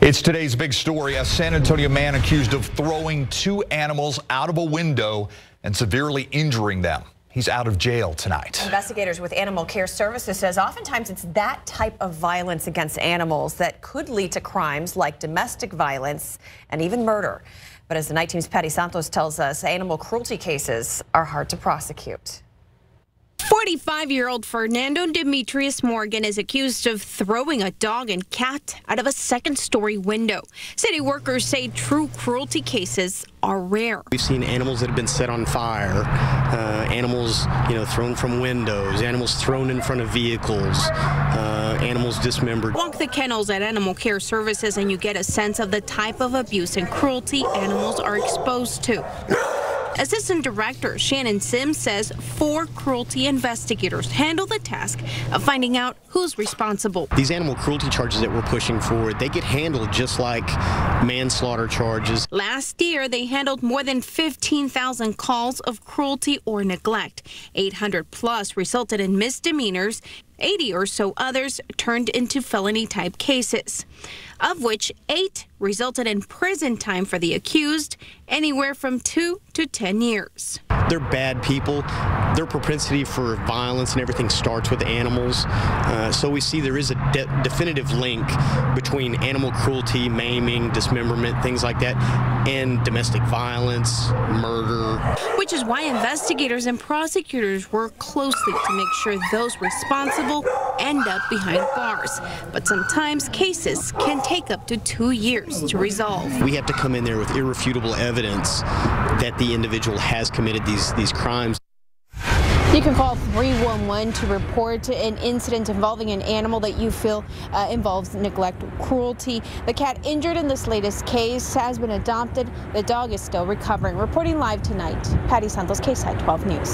It's today's big story. A San Antonio man accused of throwing two animals out of a window and severely injuring them. He's out of jail tonight. Investigators with Animal Care Services says oftentimes it's that type of violence against animals that could lead to crimes like domestic violence and even murder. But as the Night Team's Patty Santos tells us, animal cruelty cases are hard to prosecute. 45-year-old Fernando Demetrius Morgan is accused of throwing a dog and cat out of a second-story window. City workers say true cruelty cases are rare. We've seen animals that have been set on fire, animals, thrown from windows, animals thrown in front of vehicles, animals dismembered. Walk the kennels at Animal Care Services and you get a sense of the type of abuse and cruelty animals are exposed to. Assistant Director Shannon Sims says 4 cruelty investigators handle the task of finding out who's responsible. These animal cruelty charges that we're pushing for, they get handled just like manslaughter charges. Last year, they handled more than 15,000 calls of cruelty or neglect. 800 plus resulted in misdemeanors. 80 or so others turned into felony-type cases, of which 8 resulted in prison time for the accused, anywhere from 2 to 10 years. They're bad people. Their propensity for violence and everything starts with animals. So we see there is a definitive link between animal cruelty, maiming, dismemberment, things like that, and domestic violence, murder. Which is why investigators and prosecutors work closely to make sure those responsible end up behind bars. But sometimes cases can take up to 2 years to resolve. We have to come in there with irrefutable evidence that the individual has committed these crimes. You can call 311 to report an incident involving an animal that you feel involves neglect or cruelty. The cat injured in this latest case has been adopted. The dog is still recovering. Reporting live tonight, Patty Santos, KSAT 12 News.